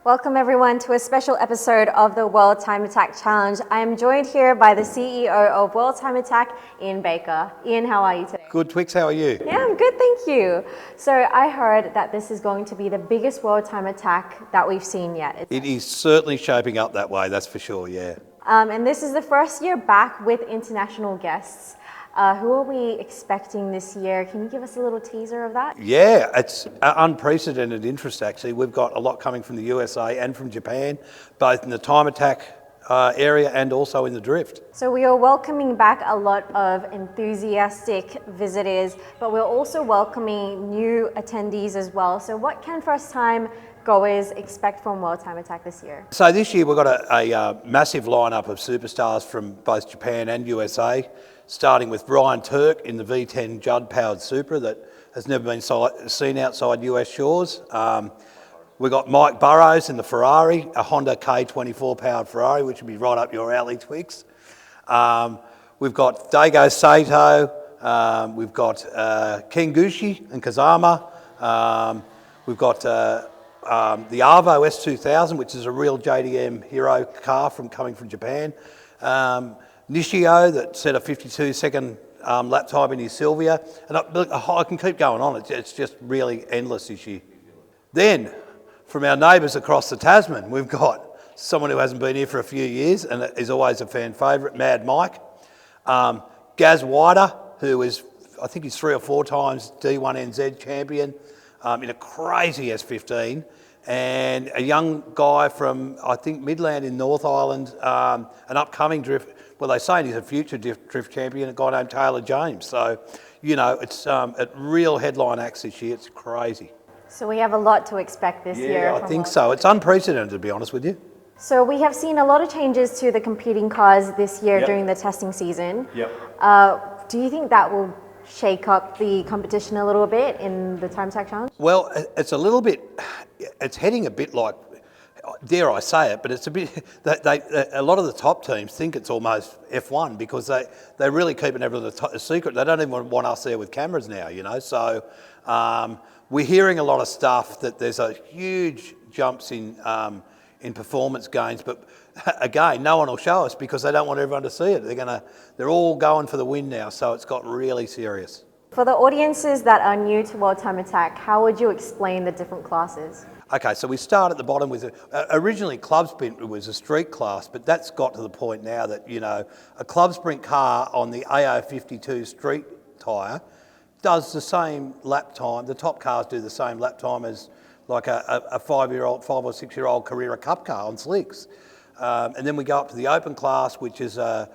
Welcome everyone to a special episode of the World Time Attack Challenge. I am joined here by the CEO of World Time Attack, Ian Baker. Ian, how are you today? Good, Twix, how are you? Yeah, I'm good, thank you. So I heard that this is going to be the biggest World Time Attack that we've seen yet. It is certainly shaping up that way, that's for sure, yeah. And this is the first year back with international guests. Who are we expecting this year? Can you give us a little teaser of that? Yeah, it's unprecedented interest actually. We've got a lot coming from the USA and from Japan, both in the time attack area and also in the drift. So we are welcoming back a lot of enthusiastic visitors, but we're also welcoming new attendees as well. So what can first time goers expect from World Time Attack this year? So this year we've got a massive lineup of superstars from both Japan and USA, starting with Ryan Turk in the V10 Judd-powered Supra that has never been seen outside US shores. We've got Mike Burrows in the Ferrari, a Honda K24 powered Ferrari, which would be right up your alley, Twix. We've got Daigo Saito, we've got Ken Gushi and Kazama. We've got the Arvo S2000, which is a real JDM hero car coming from Japan. Nishio that set a 52-second lap time in his Silvia. And I can keep going on, it's just really endless this year. Then, from our neighbours across the Tasman, we've got someone who hasn't been here for a few years and is always a fan favourite, Mad Mike. Gaz Wider, who is, I think he's 3 or 4 times D1NZ champion in a crazy S15. And a young guy from, I think, Midland in North Island, an upcoming drift, well, they're saying he's a future drift champion, a guy named Taylor James. So, you know, it's a real headline acts this year. It's crazy. So we have a lot to expect this year. Yeah, I think so. It's unprecedented, to be honest with you. So we have seen a lot of changes to the competing cars this year during the testing season. Yep. Do you think that will shake up the competition a little bit in the Time Attack Challenge? Well, it's a little bit, it's heading a bit like, dare I say it, but it's a bit, a lot of the top teams think it's almost F1 because they're really keeping everything a secret. They don't even want us there with cameras now, you know. So we're hearing a lot of stuff that there's a huge jumps in performance gains, but again, no one will show us because they don't want everyone to see it. They're all going for the win now, so it's got really serious. For the audiences that are new to World Time Attack, how would you explain the different classes? Okay, so we start at the bottom with, originally Club Sprint was a street class, but that's got to the point now that, you know, a Club Sprint car on the AO52 street tyre does the same lap time, the top cars do the same lap time as like a 5 or 6-year-old Carrera Cup car on slicks. And then we go up to the open class, which is, they're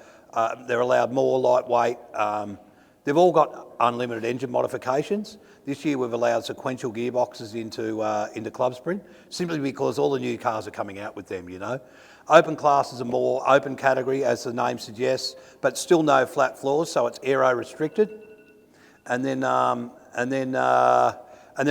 allowed more lightweight. They've all got unlimited engine modifications. This year we've allowed sequential gearboxes into Club Sprint, simply because all the new cars are coming out with them, you know. Open class is a more open category, as the name suggests, but still no flat floors, so it's aero restricted. And then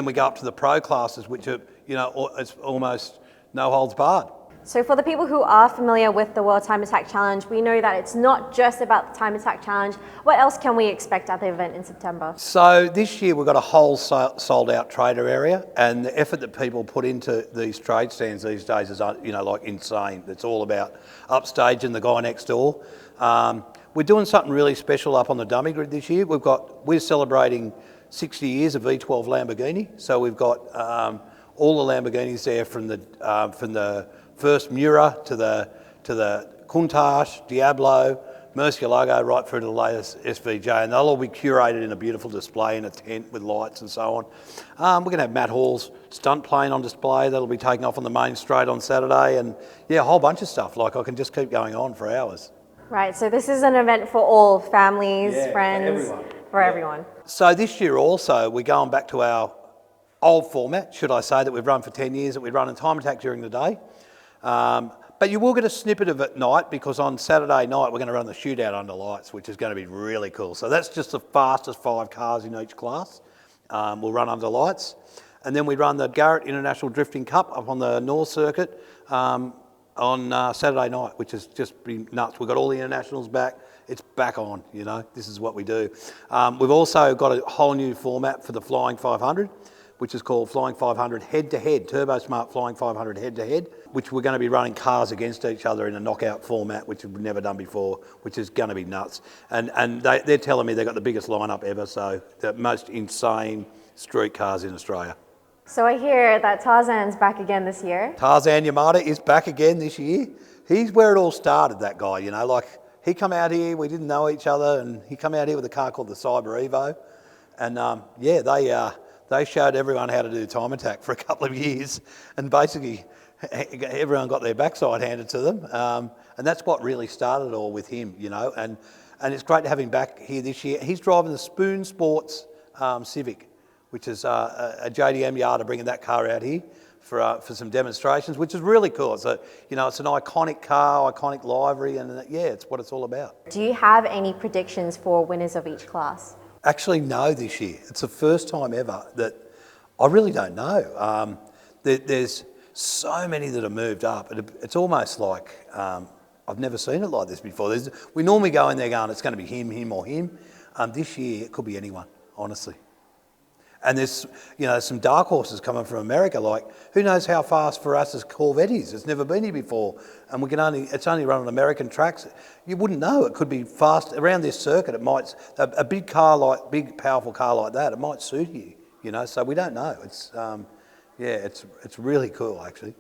we go up to the pro classes, which are, you know, it's almost no holds barred. So for the people who are familiar with the World Time Attack Challenge, we know that it's not just about the Time Attack Challenge. What else can we expect at the event in September? So this year we've got a whole sold out trader area, and the effort that people put into these trade stands these days is, you know, like insane. It's all about upstaging the guy next door. We're doing something really special up on the dummy grid this year. We're celebrating 60 years of V12 Lamborghini. So we've got all the Lamborghinis there from the first Miura to the Countach, Diablo, Murcielago, right through to the latest SVJ, and they'll all be curated in a beautiful display in a tent with lights and so on. We're going to have Matt Hall's stunt plane on display. That'll be taking off on the main straight on Saturday, and yeah, a whole bunch of stuff. Like, I can just keep going on for hours. Right, so this is an event for all families, friends, for everyone. So this year also, we're going back to our old format, should I say, that we've run for 10 years, that we run in Time Attack during the day. But you will get a snippet of it at night, because on Saturday night we're going to run the shootout under lights, which is going to be really cool. So that's just the fastest 5 cars in each class. We'll run under lights. And then we run the Garrett International Drifting Cup up on the North Circuit on Saturday night, which has just been nuts. We've got all the internationals back. It's back on, you know. This is what we do. We've also got a whole new format for the Flying 500. which is called Flying 500 head-to-head, Turbo Smart Flying 500 head-to-head, which we're going to be running cars against each other in a knockout format, which we've never done before, which is going to be nuts. And they're telling me they've got the biggest lineup ever, so the most insane street cars in Australia. So I hear that Tarzan's back again this year. Tarzan Yamada is back again this year. He's where it all started, that guy, you know, like he come out here, we didn't know each other, and he come out here with a car called the Cyber Evo. And they showed everyone how to do time attack for a couple of years, and basically everyone got their backside handed to them. And that's what really started it all with him, you know, and it's great to have him back here this year. He's driving the Spoon Sports Civic, which is a JDM Yada bringing that car out here for some demonstrations, which is really cool. So, you know, it's an iconic car, iconic livery, and yeah, it's what it's all about. Do you have any predictions for winners of each class? Actually, no, this year. It's the first time ever that I really don't know. There's so many that have moved up. It's almost like I've never seen it like this before. We normally go in there going, it's going to be him or him. This year, it could be anyone, honestly. And there's, you know, some dark horses coming from America, like who knows how fast for us as Corvette is. It's never been here before, and it's only run on American tracks. You wouldn't know. It could be fast around this circuit. It might, a big powerful car like that, it might suit you, you know. So we don't know. It's it's really cool actually.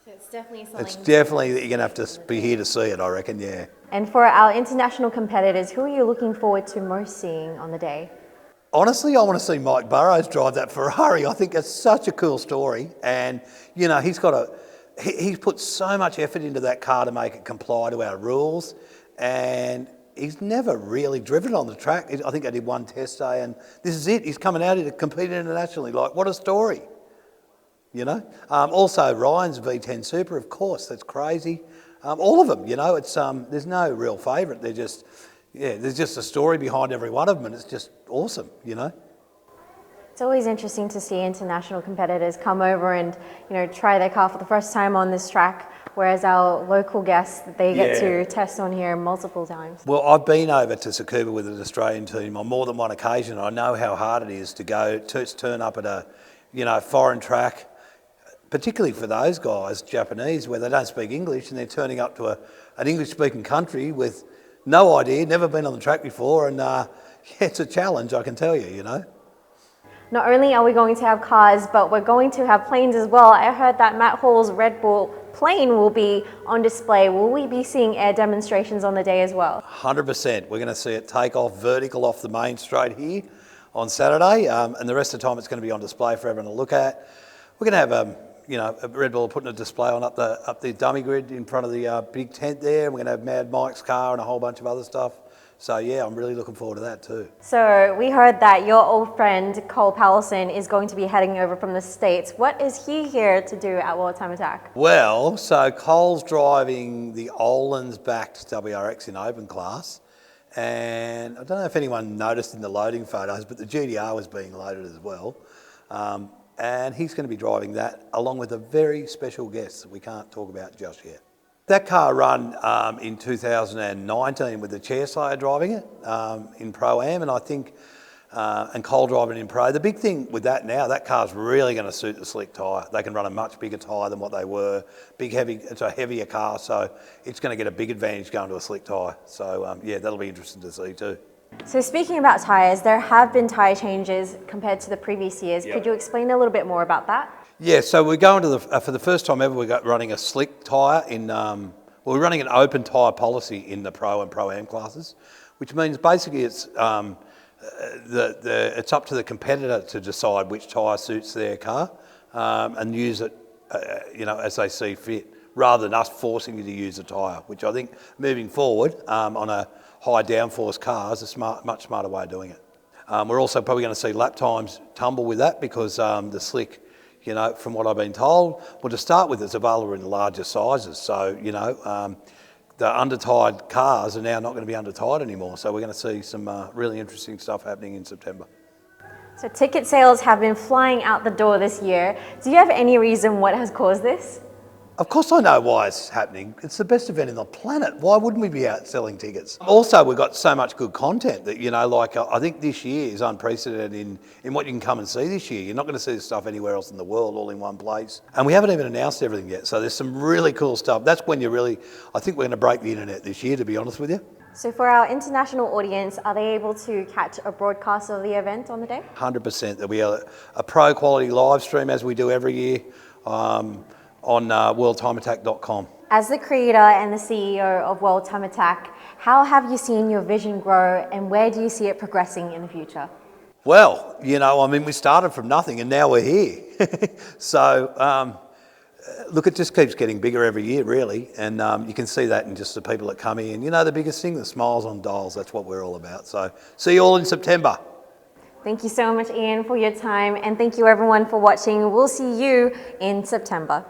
So it's definitely something. It's definitely that you're gonna have to be here to see it, I reckon. Yeah. And for our international competitors, who are you looking forward to most seeing on the day? Honestly, I want to see Mike Burrows drive that Ferrari. I think it's such a cool story, and you know he's put so much effort into that car to make it comply to our rules, and he's never really driven on the track. I think I did one test day, and this is it. He's coming out here to compete internationally. Like, what a story, you know. Also, Ryan's V10 Super, of course, that's crazy. All of them, you know. It's there's no real favourite. They're just. Yeah, there's just a story behind every one of them, and it's just awesome, you know. It's always interesting to see international competitors come over and, you know, try their car for the first time on this track, whereas our local guests, they get to test on here multiple times. Well, I've been over to Tsukuba with an Australian team on more than one occasion. I know how hard it is to turn up at a, you know, foreign track, particularly for those guys, Japanese, where they don't speak English, and they're turning up to an English-speaking country with no idea, never been on the track before, and it's a challenge, I can tell you, you know. Not only are we going to have cars, but we're going to have planes as well. I heard that Matt Hall's Red Bull plane will be on display. Will we be seeing air demonstrations on the day as well? 100%. We're going to see it take off vertical off the main straight here on Saturday, and the rest of the time it's going to be on display for everyone to look at. We're going to have you know, Red Bull putting a display on up the dummy grid in front of the big tent there. We're going to have Mad Mike's car and a whole bunch of other stuff. So yeah, I'm really looking forward to that too. So we heard that your old friend Cole Pallison is going to be heading over from the States. What is he here to do at World Time Attack? Well, so Cole's driving the Öhlins-backed WRX in open class. And I don't know if anyone noticed in the loading photos, but the GTR was being loaded as well. And he's going to be driving that along with a very special guest that we can't talk about just yet. That car run in 2019 with the Chairslayer driving it in Pro-Am, and I think, and Cole driving in Pro. The big thing with that now, that car's really going to suit the slick tyre. They can run a much bigger tyre than what they were. It's a heavier car, so it's going to get a big advantage going to a slick tyre. So yeah, that'll be interesting to see too. So speaking about tyres, there have been tyre changes compared to the previous years. Yep. Could you explain a little bit more about that? Yeah, so we're going to for the first time ever, we're running a slick tyre we're running an open tyre policy in the Pro and Pro-Am classes, which means basically it's it's up to the competitor to decide which tyre suits their car and use it, you know, as they see fit, rather than us forcing you to use a tyre, which I think moving forward on a high downforce car is a much smarter way of doing it. We're also probably going to see lap times tumble with that because the slick, you know, from what I've been told, well, to start with, it's available in larger sizes. So, you know, the under-tired cars are now not going to be under-tired anymore. So we're going to see some really interesting stuff happening in September. So ticket sales have been flying out the door this year. Do you have any reason what has caused this? Of course I know why it's happening. It's the best event in the planet. Why wouldn't we be out selling tickets? Also, we've got so much good content that, I think this year is unprecedented in what you can come and see this year. You're not going to see this stuff anywhere else in the world all in one place. And we haven't even announced everything yet. So there's some really cool stuff. That's when I think we're going to break the internet this year, to be honest with you. So for our international audience, are they able to catch a broadcast of the event on the day? 100%. There'll be a pro quality live stream as we do every year on worldtimeattack.com. As the creator and the CEO of World Time Attack, how have you seen your vision grow and where do you see it progressing in the future? Well, we started from nothing and now we're here. So, look, it just keeps getting bigger every year, really. And you can see that in just the people that come in. The biggest thing, the smiles on dials, that's what we're all about. So, see you all in September. Thank you so much, Ian, for your time. And thank you, everyone, for watching. We'll see you in September.